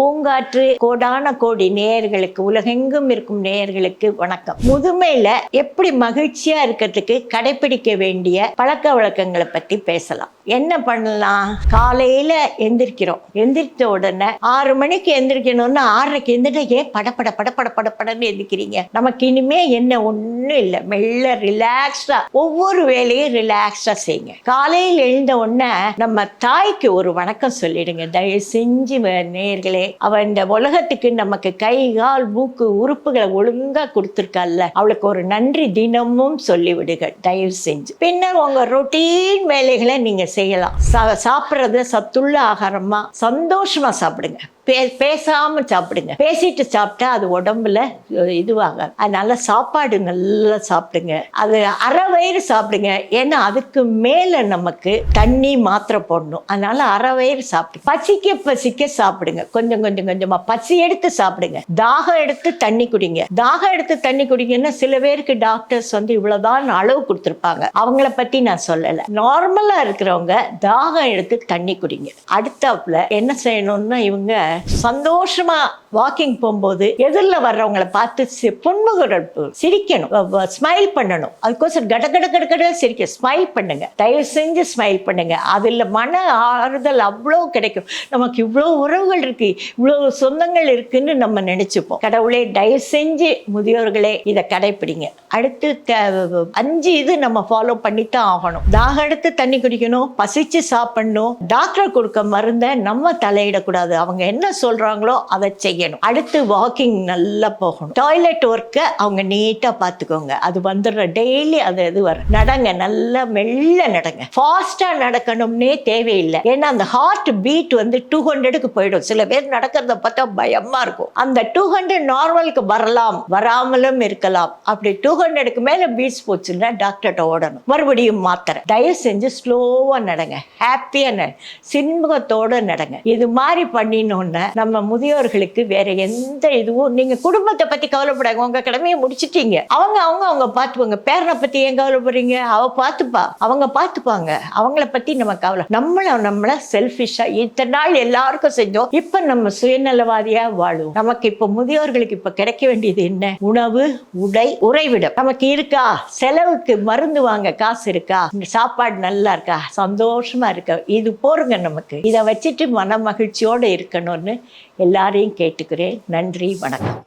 பூங்காற்று கோடான கோடி நேயர்களுக்கு, உலகெங்கும் இருக்கும் நேயர்களுக்கு வணக்கம். முதுமையில எப்படி மகிழ்ச்சியா இருக்கிறதுக்கு கடைபிடிக்க வேண்டிய பழக்க வழக்கங்களை பத்தி பேசலாம். என்ன பண்ணலாம்? காலையில எந்திரிக்கிறோம். எந்திரிச்ச உடனே 6 மணிக்கு எந்திரிக்கணும்னா 6:30க்கு எந்திரிக்க படப்படன்னு எந்திரிக்கிறீங்க. நமக்கு இனிமே என்ன ஒண்ணும் இல்லை, மெல்ல ரிலாக்ஸ்டா ஒவ்வொரு வேலையும் ரிலாக்ஸ்டா செய்யுங்க. காலையில் எழுந்த உடனே நம்ம தாய்க்கு ஒரு வணக்கம் சொல்லிடுங்க. தயவு செஞ்சு நேயர்களே, அவ இந்த உலகத்துக்கு நமக்கு கை கால் மூக்கு உறுப்புகளை ஒழுங்கா கொடுத்துருக்கல்ல, அவளுக்கு ஒரு நன்றி தினமும் சொல்லிவிடுகள் தயவு செஞ்சு. பின்னர் உங்க ரொட்டீன் வேலைகளை நீங்க செய்யலாம். சாப்பிட்றது சத்துள்ள ஆகாரமா சந்தோஷமா சாப்பிடுங்க. பேசாம சாப்பிடுங்க. பேசிட்டு சாப்பிட்டா அது உடம்புல இதுவாக. அதனால சாப்பாடு நல்லா சாப்பிடுங்க. அது அரை வயிறு சாப்பிடுங்க. ஏன்னா அதுக்கு மேல நமக்கு தண்ணி மாத்திரை போடணும். அதனால அரை வயிறு சாப்பிடுங்க. பசிக்க சாப்பிடுங்க. கொஞ்சமா பசி எடுத்து சாப்பிடுங்க. தாகம் எடுத்து தண்ணி குடிங்க. தாகம் எடுத்து தண்ணி குடிங்கன்னா சில பேருக்கு டாக்டர்ஸ் இவ்வளவுதான் அளவு கொடுத்துருப்பாங்க. அவங்கள பத்தி நான் சொல்லல. நார்மலா இருக்கிறவங்க தாகம் எடுத்து தண்ணி குடிங்க. அடுத்தாப்புல என்ன செய்யணும்னா, இவங்க சந்தோஷமா வாக்கிங் போகும்போது எதிரில் வர்றவங்களை பார்த்து புன்முறுவல் சிரிக்கணும், ஸ்மைல் பண்ணணும். அதுக்கோசரம் கட சிரிக்க ஸ்மைல் பண்ணுங்க. தயவு செஞ்சு ஸ்மைல் பண்ணுங்க. அதுல மன ஆறுதல் அவ்வளோ கிடைக்கும். நமக்கு இவ்வளோ உறவுகள் இருக்கு, இவ்வளோ சொந்தங்கள் இருக்குன்னு நம்ம நினைச்சுப்போம். கடவுளே, தயவு செஞ்சு முதியோர்களே இதை கடைப்பிடிங்க. அடுத்து 5 இது நம்ம ஃபாலோ பண்ணித்தான் ஆகணும். தாகம் எடுத்து தண்ணி குடிக்கணும், பசிச்சு சாப்பிடணும், டாக்டர் கொடுக்க மருந்தை நம்ம தலையிடக்கூடாது. அவங்க என்ன சொல்றாங்களோ அதை செய்யணும். அடுத்து வாக்கிங் நல்லா போகணும். டாய்லெட் ஒர்க்கை அவங்க நீட்டா பார்த்துக்கோங்க. அது வந்துடுற டெய்லி அது வர நடங்க. நல்லா மெல்ல நடங்க. ஃபாஸ்டா நடக்கணும்னே தேவையில்லை. ஏன்னா அந்த ஹார்ட் பீட் 200க்கு போயிடும். சில பேர் நடக்கிறத பார்த்தா பயமா இருக்கும். அந்த 200 நார்மலுக்கு வரலாம், வராமலும் இருக்கலாம். அப்படி 200க்கு மேல பீட்ஸ் போச்சுன்னா டாக்டர்கிட்ட ஓடணும். மறுபடியும் மாத்திரை. தயவு செஞ்சு ஸ்லோவா நடங்க. ஹாப்பியா சின்முகத்தோட நடங்க. இது மாதிரி பண்ணினோன்னு நம்ம முதியோர்களுக்கு வேற எந்த இதுவும், நீங்க குடும்பத்தை பத்தி கவலைப்படாங்க. உங்க கடமையை முடிச்சிட்டீங்க. அவங்க பார்த்துப்பாங்க. பேரனை பத்தி ஏன் கவலைப்படுறீங்க? அவ பார்த்துப்பா, அவங்க பார்த்துப்பாங்க. அவங்கள பத்தி நம்ம கவலை. நம்மள செல்ஃபிஷா இத்தனை நாள் எல்லாருக்கும் செஞ்சோம். இப்ப நம்ம சுயநலவாதியா வாழும். நமக்கு இப்ப முதியோர்களுக்கு இப்ப கிடைக்க வேண்டியது என்ன? உணவு, உடை, உறைவிடம் நமக்கு இருக்கா? செலவுக்கு மருந்து வாங்க காசு இருக்கா? சாப்பாடு நல்லா இருக்கா? சந்தோஷமா இருக்கா? இது போருங்க நமக்கு. இதை வச்சுட்டு மன மகிழ்ச்சியோட இருக்கணும்னு எல்லாரையும் கேட்டுக்கிறேன். நன்றி, வணக்கம்.